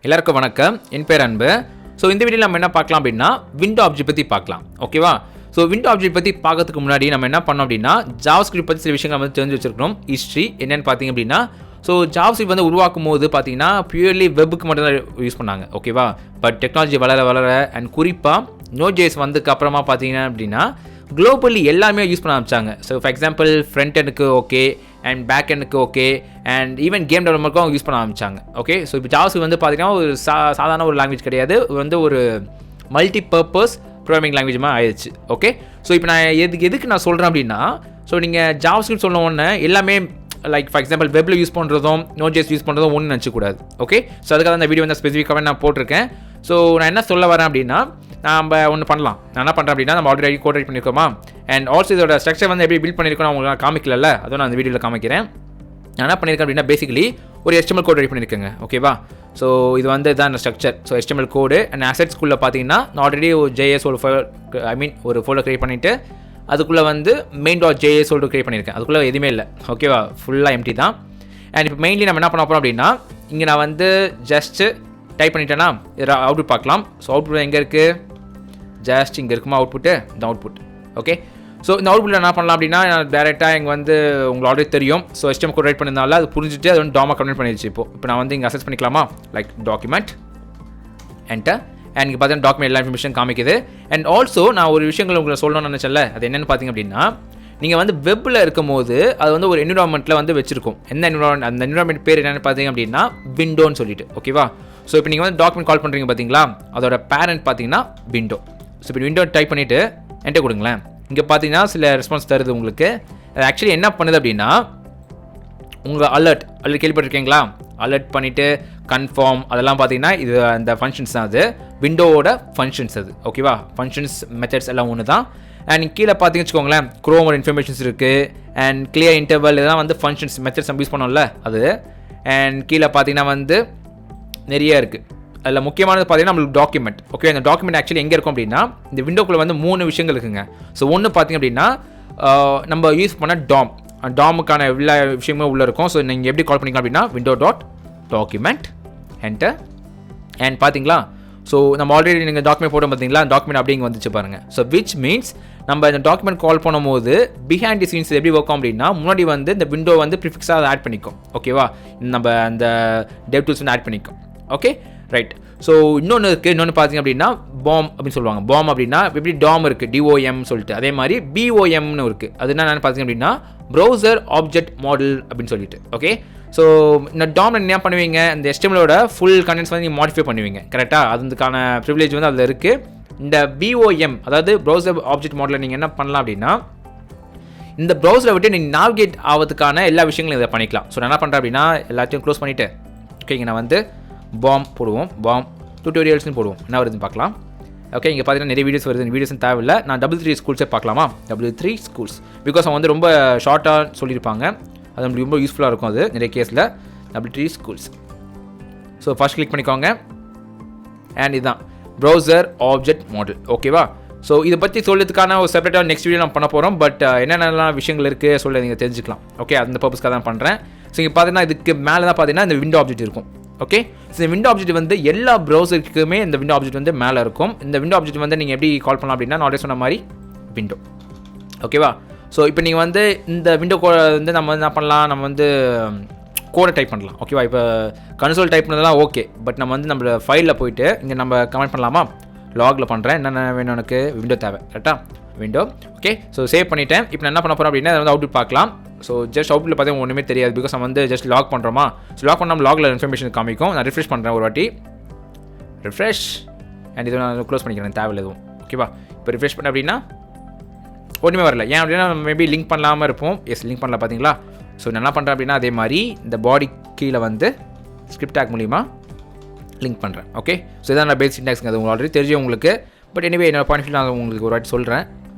எல்லாருக்கும் வணக்கம். என் பேர் அன்பு. ஸோ இந்த வீடியோவில் நம்ம என்ன பார்க்கலாம் அப்படின்னா விண்டோ ஆப்ஜெக்ட் பற்றி பார்க்கலாம். ஓகேவா? ஸோ விண்டோ ஆப்ஜெக்ட் பற்றி பார்க்கறதுக்கு முன்னாடி நம்ம என்ன பண்ணோம் அப்படின்னா ஜாவாஸ்கிரிப்ட் பற்றி சில விஷயங்கள் வந்து தெரிஞ்சு வச்சிருக்கணும். ஹிஸ்ட்ரி என்னென்னு பார்த்தீங்க அப்படின்னா ஜாவாஸ்கிரிப்ட் வந்து உருவாக்கும் போது பார்த்தீங்கன்னா பியூர்லி வெப்புக்கு மட்டும் தான் யூஸ் பண்ணாங்க. ஓகேவா? பட் டெக்னாலஜி வளர அண்ட் குறிப்பாக நோட்ஜேஸ் வந்ததுக்கு அப்புறமா பார்த்தீங்கன்னா அப்படின்னா குளோபலி எல்லாமே யூஸ் பண்ண ஆரம்பிச்சாங்க. ஸோ ஃபார் எக்ஸாம்பிள் ஃப்ரண்ட் எண்டுக்கு ஓகே அண்ட் பேக் எண்டுக்கு ஓகே அண்ட் ஈவன் கேம் டெவலப்மெண்ட்க்கும் அவங்க யூஸ் பண்ண ஆரம்பிச்சாங்க. ஓகே, ஸோ இப்போ ஜாவாஸ்கிரிப்ட் வந்து பார்த்தீங்கன்னா ஒரு சாதாரண ஒரு லாங்குவேஜ் கிடையாது, வந்து ஒரு மல்டி பர்பஸ் ப்ரோக்ராமிங் லாங்குவேஜ் மாதிரி ஆயிடுச்சு. ஓகே, ஸோ இப்போ நான் எதுக்கு நான் சொல்கிறேன் அப்படின்னா நீங்கள் ஜாவாஸ்கிரிப்ட் சொன்ன உடனே எல்லாமே லைக் ஃபார் எக்ஸாம்பிள் வெப்பில் யூஸ் பண்ணுறதும் நோட்ஜேஸ் யூஸ் பண்ணுறதும் ஒன்றும் நினச்சக்கூடாது. ஓகே, ஸோ அதுக்காக அந்த வீடியோ வந்து ஸ்பெசிஃபிக்காகவே நான் போட்டிருக்கேன். ஸோ நான் என்ன சொல்ல வரேன் அப்படின்னா நம்ம ஒன்று பண்ணலாம். நான் என்ன பண்ணுறேன் அப்படின்னா நம்ம ஆல்ரெடி கோட் ரைட் பண்ணியிருக்கோமா அண்ட் ஆல்சோ இதோட ஸ்ட்ரக்சர் வந்து எப்படி பில்ட் பண்ணியிருக்கோம் உங்களுக்கு நான் காமிக்கல, அதுவும் நான் அந்த வீடியோவில் காமிக்கிறேன். நான் என்ன பண்ணியிருக்கேன் அப்படின்னா பேசிக்கலி ஒரு HTML கோட் ரெடி பண்ணியிருக்கேங்க. ஓகேவா? ஸோ இது வந்து தான் structure. So HTML code and அசெட்ஸ்குள்ளே பார்த்தீங்கன்னா நான் ஆல்ரெடி ஒரு JS ஒரு ஒரு ஃபோல்டர் க்ரியேட் பண்ணிவிட்டு அதுக்குள்ளே வந்து main.js சொல்லிட்டு க்ரியேட் பண்ணியிருக்கேன். அதுக்குள்ளே எதுவுமே இல்லை. ஓகேவா? ஃபுல்லாக எம்டி தான். அண்ட் இப்போ மெயின்லி நம்ம என்ன பண்ண போகிறோம் அப்படின்னா இங்கே நான் வந்து ஜஸ்ட்டு டைப் பண்ணிட்டேன்னா இதில் அவுட்புட் பார்க்கலாம். ஸோ அவுட்புட் எங்கே இருக்குது? ஜஸ்ட் இங்கே இருக்குமா அவுட்புட்டு? இந்த அவுட்புட். ஓகே, ஸோ இந்த அவுட்புட்டில் என்ன பண்ணலாம் அப்படின்னா டேரெக்டாக இங்கே வந்து உங்களுக்கு ஆல்ரெடி தெரியும். ஸோ HTML கோட் ரைட் பண்ணியிருந்தால அது புரிஞ்சுட்டு அது வந்து டாமா கன்வெர்ட் பண்ணிடுச்சு. இப்போ நான் வந்து இங்கே அசஸ் பண்ணிக்கலாமா லைக் டாக்குமெண்ட் என்டர் அண்ட் இங்கே பார்த்தீங்கன்னா டாக்குமெண்ட் எல்லா இன்ஃபர்மேஷன் காமிக்குது. அண்ட் ஆல்சோ நான் ஒரு விஷயங்கள் உங்களுக்கு சொல்லணும்னு நினச்சல, அது என்னென்னு பார்த்தீங்க அப்படின்னா நீங்கள் வந்து வெப்பில் இருக்கும் போது அது வந்து ஒரு என்விரான்மெண்ட்டில் வந்து வச்சிருக்கும். என்ன என்விரான்மெண்ட்? அந்த என்விரான்மெண்ட் பேர் என்னென்னு பார்த்தீங்க அப்படின்னா விண்டோன்னு சொல்லிட்டு. ஓகேவா? ஸோ இப்போ நீங்கள் வந்து டாக்குமெண்ட் கால் பண்ணுறீங்க பார்த்தீங்களா, அதோட பேரண்ட் பார்த்தீங்கன்னா விண்டோ. ஸோ இப்போ விண்டோ டைப் பண்ணிவிட்டு என்டர் கொடுங்களேன். இங்கே பார்த்தீங்கன்னா சில ரெஸ்பான்ஸ் தருது உங்களுக்கு. அது ஆக்சுவலி என்ன பண்ணுது அப்படின்னா உங்கள் அலர்ட் கேள்விப்பட்டிருக்கீங்களா? அலர்ட் பண்ணிவிட்டு கன்ஃபார்ம் அதெல்லாம் பார்த்தீங்கன்னா இது அந்த ஃபங்க்ஷன்ஸ் தான். அது விண்டோவோட ஃபங்க்ஷன்ஸ் அது. ஓகேவா? ஃபங்க்ஷன்ஸ் மெத்தட்ஸ் எல்லாம் ஒன்று தான். அண்ட் கீழே பார்த்தீங்கன்னு வச்சுக்கோங்களேன் குரோமோட இன்ஃபர்மேஷன்ஸ் இருக்குது அண்ட் கிளியர் இன்டர்வல் இதெல்லாம் வந்து ஃபங்க்ஷன்ஸ் மெத்தட்ஸ் நம்ம யூஸ் பண்ணோம்ல அது. அண்ட் கீழே பார்த்தீங்கன்னா வந்து நிறைய இருக்குது. அதில் முக்கியமானது பார்த்தீங்கன்னா நம்மளுக்கு டாக்குமெண்ட். ஓகே, அந்த டாக்குமெண்ட் ஆக்சுவலி எங்கே இருக்கும் அப்படின்னா இந்த விண்டோக்குள்ளே வந்து 3 விஷயங்கள் இருக்குங்க. ஸோ ஒன்று பார்த்தீங்க அப்படின்னா நம்ம யூஸ் பண்ண டாமுக்கான எல்லா விஷயமும் உள்ளே இருக்கும். ஸோ நீங்கள் எப்படி கால் பண்ணிக்கலாம் அப்படின்னா window.document என்டர் அண்ட் பார்த்தீங்களா ஸோ நம்ம ஆல்ரெடி நீங்கள் டாக்குமெண்ட் போட்டோம் பார்த்தீங்களா, டாக்குமெண்ட் அப்படிங்க வந்துச்சு பாருங்கள். ஸோ விச் மீன்ஸ் நம்ம இந்த டாக்குமெண்ட் கால் பண்ணும்போது பிஹைண்ட் தி சீன்ஸ் எப்படி ஒர்க் அப்படின்னா முன்னாடி வந்து இந்த விண்டோ வந்து ப்ரிஃபிக்ஸாக அதை ஆட் பண்ணிக்கும். ஓகேவா? நம்ம அந்த டெவ் டூல்ஸ் வந்து ஆட் பண்ணிக்கும். Okay right. ஸோ இன்னொன்று இருக்குது. இன்னொன்று பார்த்தீங்க அப்படின்னா பாம் அப்படின்னு சொல்லுவாங்க. பாம் அப்படின்னா எப்படி டாம் இருக்குது DOM சொல்லிட்டு, அதே மாதிரி BOMனு இருக்குது. அது என்னென்னு பார்த்தீங்க அப்படின்னா ப்ரௌசர் ஆப்ஜெக்ட் மாடல் அப்படின்னு சொல்லிட்டு. ஓகே, ஸோ இந்த டாம் என்ன பண்ணுவீங்க, இந்த HTMLோட ஃபுல் கண்டென்ட்ஸ் வந்து நீங்கள் மாடிஃபை பண்ணுவீங்க. கரெக்டாக? அதுக்கான ப்ரிவிலேஜ் வந்து அதில் இருக்குது. இந்த BOM அதாவது ப்ரௌசர் ஆப்ஜெக்ட் மாடலில் நீங்கள் என்ன பண்ணலாம் அப்படின்னா இந்த ப்ரௌசரை விட்டு நீங்கள் நாவிகேட் ஆகிறதுக்கான எல்லா விஷயங்களும் இதை பண்ணிக்கலாம். ஸோ நான் என்ன பண்ணுறேன் அப்படின்னா எல்லாத்தையும் க்ளோஸ் பண்ணிவிட்டு ஓகேங்க நான் வந்து பாம் போடுவோம். பாம் டியூட்டோரியல்ஸ்னு போடுவோம். என்ன வருதுன்னு பார்க்கலாம். ஓகே, இங்கே பார்த்தீங்கன்னா நிறைய வீடியோஸ் வருது. வீடியோஸ் தேவையில்லை. நான் 3 ஸ்கூல்ஸே பார்க்கலாமா? 3 ஸ்கூல்ஸ் பிகாஸ் அவங்க வந்து ரொம்ப ஷார்ட்டாக சொல்லியிருப்பாங்க. அது நம்மளுக்கு ரொம்ப யூஸ்ஃபுல்லாக இருக்கும் அது நிறைய கேஸில். 3 ஸ்கூல்ஸ். ஸோ ஃபர்ஸ்ட் கிளிக் பண்ணிக்கோங்க அண்ட் இதுதான் ப்ரௌசர் ஆப்ஜெக்ட் மாடல். ஓகேவா? ஸோ இதை பற்றி சொல்கிறதுக்கான ஒரு செப்பரேட்டாக நெக்ஸ்ட் வீடியோ நான் பண்ண போகிறோம். பட் என்னென்னலாம் விஷயங்கள் இருக்குது சொல்ல நீங்கள் தெரிஞ்சுக்கலாம். ஓகே, அந்த பர்பஸ்க்காக தான் பண்ணுறேன். ஸோ இங்கே பார்த்தீங்கன்னா இதுக்கு மேலே தான் பார்த்தீங்கன்னா இந்த விண்டோ ஆப்ஜெக்ட் இருக்கும். ஓகே, ஸோ இந்த விண்டோ ஆப்ஜெக்ட் வந்து எல்லா ப்ரௌசருக்குமே இந்த விண்டோ ஆப்ஜெக்ட் வந்து மேலே இருக்கும். இந்த விண்டோ ஆப்ஜெக்ட் வந்து நீங்கள் எப்படி கால் பண்ணலாம் அப்படின்னா நான் ஆல்ரெடி சொன்ன மாதிரி விண்டோ. ஓகேவா? ஸோ இப்போ நீங்கள் வந்து இந்த விண்டோ வந்து நம்ம என்ன பண்ணலாம், நம்ம வந்து கோடை டைப் பண்ணலாம். ஓகேவா? இப்போ கன்சோல் டைப் பண்ணதெல்லாம் ஓகே, பட் நம்ம வந்து நம்ம ஃபைலில் போயிட்டு இங்கே நம்ம கமெண்ட் பண்ணலாமா? லாகில் பண்ணுறேன். என்னென்ன வேணும் எனக்கு? விண்டோ தேவை. கரெக்டாக? விண்டோ. ஓகே, ஸோ சேவ் பண்ணிட்டேன். இப்போ நான் என்ன பண்ண போகிறேன் அப்படின்னா அதை வந்து அவுட்புட் பார்க்கலாம். ஸோ ஜஸ்ட் அவுட்புட்டில் பார்த்தீங்கன்னா ஒன்றுமே தெரியாது பிகாஸ் நம்ம வந்து ஜஸ்ட் லாக் பண்ணுறோமா. ஸோ லாக் பண்ணாமல் லாகில் இன்ஃபர்மேஷன் காமிக்கும். நான் ரிஃப்ரெஷ் பண்ணுறேன் ஒரு வாட்டி. ரிஃப்ரெஷ் அண்ட் இதை நான் க்ளோஸ் பண்ணிக்கிறேன் தேவையில்லை எதுவும். ஓகேவா? இப்போ ரிஃப்ரெஷ் பண்ண அப்படின்னா ஒன்றுமே வரல. ஏன் அப்படின்னா மேபி லிங்க் பண்ணலாமல் இருப்போம். எஸ், லிங்க் பண்ணல. பார்த்தீங்களா? ஸோ நான் என்ன பண்ணுறேன் அப்படின்னா அதே மாதிரி இந்த பாடி கீழே வந்து ஸ்கிரிப்ட் டேக் மூலிமா லிங்க் பண்ணுறேன். ஓகே, ஸோ இதான் நான் பேசிக் சின்டாக்ஸ்ங்க. அது உங்களுக்கு ஆல்ரெடி தெரியும் உங்களுக்கு. பட் எனிவே என்னோட பாயிண்ட் நான் உங்களுக்கு ஒரு வாட்டி சொல்கிறேன்.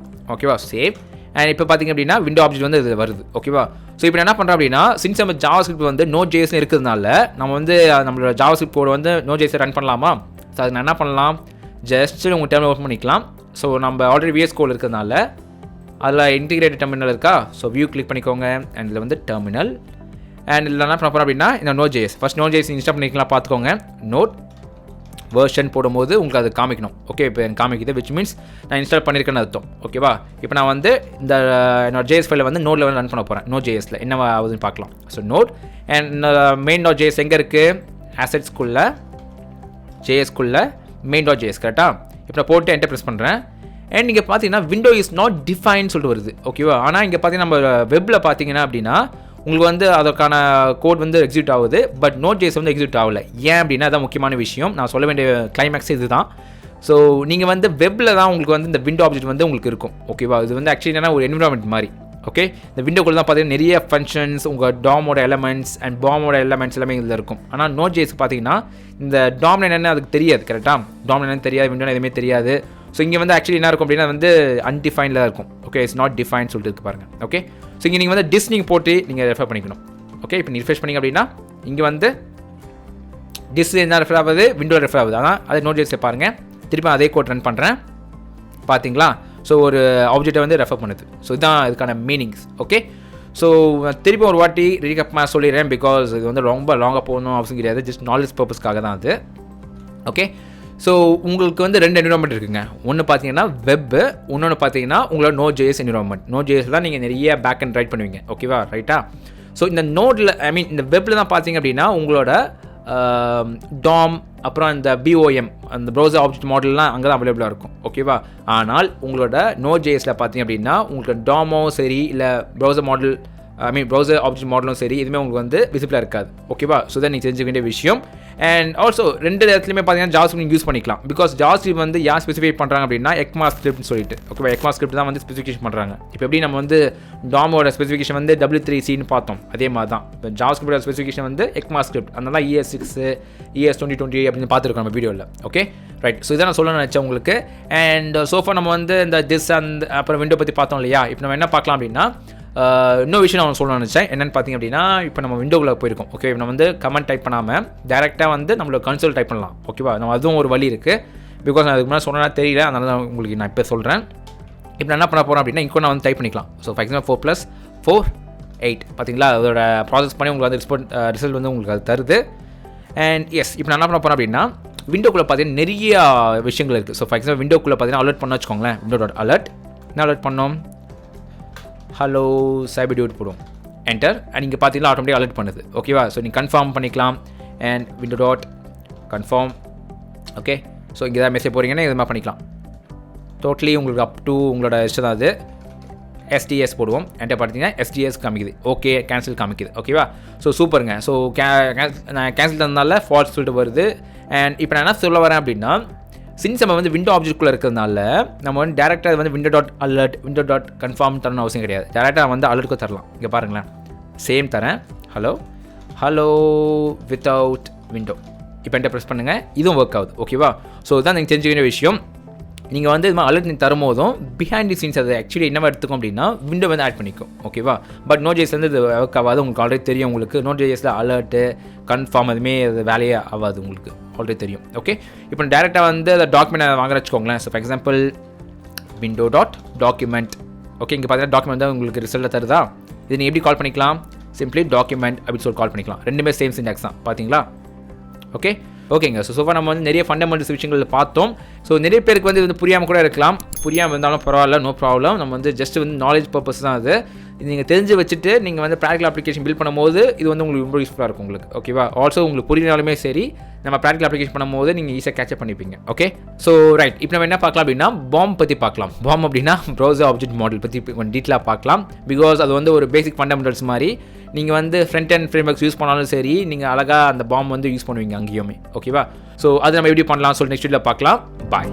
ஓகேவா? சேவ் அண்ட் இப்போ பார்த்தீங்க அப்படின்னா விண்டோ ஆப்ஜெக்ட் வந்து இது வருது. ஓகேவா? ஸோ இப்போ என்ன பண்ணுறோம் அப்படின்னா சின்ஸ் நம்ம ஜாவாஸ்கிரிப்ட் வந்து நோட்ஜேஸ்னு இருக்கிறதுனால நம்ம வந்து நம்மளோட ஜாவாஸ்கிரிப்ட் கோட் வந்து நோட்ஜேஸை ரன் பண்ணலாமா? ஸோ அது நான் என்ன பண்ணலாம், ஜஸ்ட் உங்கள் டெர்மினல் ஓப்பன் பண்ணிக்கலாம். ஸோ நம்ம ஆல்ரெடி VS கோட் இருக்கிறதுனால அதில் இன்டிகிரேட்டட் டெர்மினல் இருக்கா. ஸோ வியூ கிளிக் பண்ணிக்கோங்க அண்ட் இதில் வந்து டெர்மினல் அண்ட் இதில் என்ன பண்ண போகிறோம் அப்படின்னா இந்த நோட்ஜேஸ் ஃபஸ்ட் நோட்ஜேஸ் இன்ஸ்டால் பண்ணிக்கலாம். பார்த்துக்கோங்க. நோட் வெர்ஷன் போடும்போது உங்களுக்கு அது காமிக்கணும். ஓகே, இப்போ எனக்கு காமிக்குது, விச் மீன்ஸ் நான் இன்ஸ்டால் பண்ணியிருக்கேன்னு அர்த்தம். ஓகேவா, இப்போ நான் வந்து இந்த என்னோட JS ஃபைலை வந்து நோடில் வந்து ரன் பண்ண போகிறேன். nodejsல என்ன ஆகுதுன்னு பார்க்கலாம். ஸோ நோட் அண்ட் main.js எங்கே இருக்குது, assetsக்குள்ளே JSக்குள்ளே main.js கரெக்டாக. இப்போ நான் போட்டு என்டர் ப்ரெஸ் பண்ணுறேன். அண்ட் இங்கே பார்த்தீங்கன்னா விண்டோ இஸ் நாட் டிஃபைன் சொல்லிட்டு வருது. ஓகேவா, ஆனால் இங்கே பார்த்தீங்கன்னா நம்ம வெப்பில் பார்த்தீங்கன்னா அப்படின்னா உங்களுக்கு வந்து அதற்கான கோட் வந்து எக்ஸிக்யூட் ஆகுது, பட் nodejs வந்து எக்ஸிக்யூட் ஆகலை. ஏன் அப்படின்னா அதான் முக்கியமான விஷயம். நான் சொல்ல வேண்டிய கிளைமேக்ஸ் இது தான். ஸோ நீங்கள் வந்து வெப்பில் தான் உங்களுக்கு வந்து இந்த விண்டோ ஆப்ஜெக்ட் வந்து உங்களுக்கு இருக்கும். ஓகேவா, இது வந்து ஆக்சுவலி என்னன்னா ஒரு என்விரான்மெண்ட் மாதிரி. ஓகே, இந்த விண்டோக்குள்ள தான் பார்த்தீங்கன்னா நிறைய ஃபங்க்ஷன்ஸ், உங்கள் டாமோட எலமெண்ட்ஸ் அண்ட் பாமோட எலமெண்ட்ஸ் எல்லாமே இதில் இருக்கும். ஆனால் nodejs பார்த்தீங்கன்னா இந்த டாம் என்னென்னு அதுக்கு தெரியாது. கரெக்டாக, டாம் என்னென்னு தெரியாது, விண்டோ எதுவுமே தெரியாது. ஸோ இங்கே வந்து ஆக்சுவலி என்ன இருக்கும் அப்படின்னா வந்து அன்டிஃபைனில் இருக்கும். ஓகே, இட்ஸ் நாட் டிஃபைன் சொல்லிட்டு இருக்கு பாருங்கள். ஓகே, ஸோ இங்கே நீங்கள் வந்து நீங்கள் போட்டு நீங்கள் ரெஃபர் பண்ணிக்கணும். ஓகே, இப்போ நீங்கள் ரிஃப்ரெஷ் பண்ணிங்க அப்படின்னா இங்கே வந்து என்ன ரெஃபர் ஆகுது, விண்டோ ரெஃபர் ஆகுது. ஆனால் அது nodejs பாருங்கள், திருப்பி அதே கோட் ரன் பண்ணுறேன், பார்த்தீங்களா. ஸோ ஒரு ஆப்ஜெக்டை வந்து ரெஃபர் பண்ணுது. ஸோ இதுதான் இதுக்கான மீனிங்ஸ். ஓகே, ஸோ திருப்பி ஒரு வாட்டி ரீகப்மாக சொல்லிடுறேன், பிகாஸ் இது வந்து ரொம்ப லாங்காக போகணும் அவசியம் கிடையாது, ஜஸ்ட் நாலேஜ் பர்பஸ்க்காக தான் அது. ஓகே, ஸோ உங்களுக்கு வந்து 2 என்விரான்மெண்ட் இருக்குங்க. ஒன்று பார்த்தீங்கன்னா வெப்பு, இன்னொன்று பார்த்தீங்கன்னா உங்களோட nodejs என்விரான்மெண்ட். nodejs தான் நீங்கள் நிறைய பேக் அண்ட் ரைட் பண்ணுவீங்க. ஓகேவா, ரைட்டா. ஸோ இந்த நோடில் இந்த வெப்பில் தான் பார்த்தீங்க அப்படின்னா உங்களோட டாம் அப்புறம் இந்த BOM அந்த ப்ரௌசர் ஆப்ஜெக்ட் மாடல்லாம் அங்கே தான் அவைலபிளாக இருக்கும். ஓகேவா, ஆனால் உங்களோட nodejsல பார்த்தீங்க அப்படின்னா உங்களுக்கு டாமோ சரி இல்லை ப்ரௌசர் மாடல் ப்ரௌசர் ஆப்ஜெக்ட் மாடலும் சரி எதுவுமே உங்களுக்கு வந்து விசிபிளாக இருக்காது. ஓகேவா, ஸோ தான் நீங்கள் தெரிஞ்சுக்க வேண்டிய விஷயம். அண்ட் ஆல்சோ 2 இடத்துலையுமே பார்த்தீங்கன்னா JavaScript நீங்கள் யூஸ் பண்ணிக்கலாம். பிகாஸ் JavaScript வந்து யார் ஸ்பெசிஃபை பண்ணுறாங்க அப்படின்னா ECMAScriptனு சொல்லிட்டு. ஓகேவா, ECMAScript தான் வந்து ஸ்பெசிஃபிகேஷன் பண்ணுறாங்க. இப்போ எப்படி நம்ம வந்து டாமோட ஸ்பெசிஃபிகேஷன் வந்து W3Cன்னு பார்த்தோம், அதே மாதிரி தான் இப்போ JavaScriptோட ஸ்பெசிஃபிகேஷன் வந்து ECMAScript. அதனால ES6 ES2020 அப்படின்னு பார்த்துருக்கோம் நம்ம வீடியோவில். Okay, right. ஸோ இதை நான் சொல்ல நினச்சேன் உங்களுக்கு. அண்ட் சோஃபா நம்ம வந்து இந்த அண்ட் அப்புறம் விண்டோ பற்றி பார்த்தோம் இல்லையா. இப்போ நம்ம என்ன பார்க்கலாம் அப்படின்னா இன்னொரு விஷயம் நான் சொல்ல நினச்சேன். என்னென்னு பார்த்தீங்க அப்படின்னா இப்போ நம்ம விண்டோக்குள்ளே போயிருக்கோம். ஓகே, நம்ம வந்து கமெண்ட் டைப் பண்ணாமல் டேரெக்டாக வந்து நம்மளோட கன்சோல் டைப் பண்ணலாம். ஓகேவா, நம்ம அதுவும் ஒரு வழி இருக்குது. பிகாஸ் நான் அதுக்கு முன்னாடி சொன்னா தெரியல, அதனால தான் உங்களுக்கு நான் இப்போ சொல்கிறேன். இப்போ நான் என்ன பண்ண போகிறேன் அப்படின்னா இங்கே நான் வந்து டைப் பண்ணிக்கலாம். ஸோ ஃபார் எக்ஸாம்பிள் 4 + 4 8 பார்த்தீங்களா, அதோட ப்ராசஸ் பண்ணி உங்களுக்கு வந்து ரிசல்ட் வந்து உங்களுக்கு அது தருது. அண்ட் எஸ், இப்போ நான் என்ன பண்ண போகிறேன் அப்படின்னா விண்டோக்குள்ளே பார்த்தீங்கன்னா நிறைய விஷயங்கள் இருக்குது. ஸோ ஃபார் எக்ஸாம்பிள் விண்டோக்குள்ளே பார்த்தீங்கன்னா அலர்ட் பண்ண வச்சுக்கோங்களேன். window.alert என்ன அலர்ட் பண்ணோம், ஹலோ CyberDude போடும், என்டர். அண்ட் இங்கே பார்த்தீங்கன்னா ஆட்டோமேட்டிக் அலர்ட் பண்ணுது. ஓகேவா, ஸோ நீங்கள் கன்ஃபார்ம் பண்ணிக்கலாம். And window.confirm. ஓகே, ஸோ இங்கே தான் மெசேஜ் போகிறீங்கன்னா இது மாதிரி பண்ணிக்கலாம். டோட்டலி உங்களுக்கு அப் டு உங்களோட இஷ்டம் தான் அது. SDS போடுவோம், என்டர் பார்த்தீங்கன்னா SDS காமிக்குது. ஓகே, கேன்சல் காமிக்குது. ஓகேவா, ஸோ சூப்பருங்க. ஸோ நான் கேன்சல் தந்தனால ஃபால்ஸ் சொல்லிட்டு வருது. அண்ட் இப்போ நான் என்ன சொல்ல வரேன் அப்படின்னா சின்ஸ் நம்ம வந்து விண்டோ ஆப்ஜெக்ட்குள்ளே இருக்கிறதுனால நம்ம வந்து டேரெக்டாக வந்து window.alert window.confirm தரணும் அவசியம் கிடையாது. டேரெக்டாக வந்து அலர்ட்க்கு தரலாம். இங்கே பாருங்களேன், சேம் தரேன். Hello without window. இப்போ என்டர் ப்ரெஸ் பண்ணுங்கள், இதுவும் ஒர்க் ஆகுது. ஓகேவா, ஸோ இதுதான் நீங்கள் தெரிஞ்சுக்க வேண்டிய விஷயம். நீங்கள் வந்து இது மாதிரி அலர்ட் நீங்கள் தரும்போதும் பிஹைண்ட் தி சீன்ஸ் அது ஆக்சுவலி என்ன எடுத்துக்கும் அப்படின்னா விண்டோ வந்து ஆட் பண்ணிக்கும். ஓகேவா, பட் nodejs வந்து இது ஒர்க் ஆகாது. உங்களுக்கு ஆல்ரெடி தெரியும். உங்களுக்கு nodejsல அலர்ட்டு கன்ஃபார்ம் அதுவுமே அது வேலையே ஆகாது, உங்களுக்கு ஆல்ரெடி தெரியும். ஓகே, இப்போ டேரெக்டாக வந்து அந்த டாக்குமெண்ட் வாங்க வச்சுக்கோங்களேன். So for example window.document. Okay, இங்கே பார்த்தீங்கன்னா டாக்குமெண்ட் தான் உங்களுக்கு ரிசல்ட்டில் தருதா. இது நீங்கள் எப்படி கால் பண்ணிக்கலாம், சிம்பிளி டாக்குமெண்ட் அப்படின்னு சொல்லி கால் பண்ணிக்கலாம். ரெண்டுமே சேம் சின்டாக்ஸ் தான், பார்த்தீங்களா. ஓகேங்க, ஸோ நம்ம வந்து நிறைய ஃபண்டமெண்டல்ஸ் விஷயங்கள் பார்த்தோம். ஸோ நிறைய பேருக்கு வந்து இது புரியாமல் கூட இருக்கலாம். புரியாமல் இருந்தாலும் பரவாயில்ல, நோ ப்ராப்ளம். நம்ம வந்து ஜஸ்ட் வந்து நாலேஜ் பர்பஸ் தான் அது. நீங்கள் தெரிஞ்சு வச்சுட்டு நீங்கள் வந்து ப்ராக்டிகல் அப்ளிகேஷன் பில்ட் பண்ணும்போது இது வந்து உங்களுக்கு ரொம்ப யூஸ்ஃபுல்லாக இருக்கும் உங்களுக்கு. ஓகேவா, ஆல்சோ உங்களுக்கு புரிஞ்சாலுமே சரி நம்ம ப்ராக்டிகல் அப்ளிகேஷன் பண்ணும்போது நீங்கள் ஈஸியாக கேட்சப் பண்ணிப்பீங்க. Okay, so right. இப்போ நம்ம என்ன பார்க்கலாம் அப்படின்னா பாம் பற்றி பார்க்கலாம். பாம் அப்படின்னா ப்ரௌசர் ஆப்ஜெக்ட் மாடல் பற்றி கொஞ்சம் டீட்டெயிலாக பார்க்கலாம். பிகாஸ் அது வந்து ஒரு பேசிக் ஃபண்டமெண்டல்ஸ் மாதிரி. நீங்கள் வந்து ஃப்ரண்ட் அண்ட் ஃப்ரேம்வொர்க்ஸ் யூஸ் பண்ணாலும் சரி நீங்கள் அழகாக அந்த பாம் வந்து யூஸ் பண்ணுவீங்க அங்கேயுமே. ஓகேவா, ஸோ அது நம்ம எப்படி பண்ணலாம் சொல்லி நெக்ஸ்ட் வீடியோவில் பார்க்கலாம். பாய்.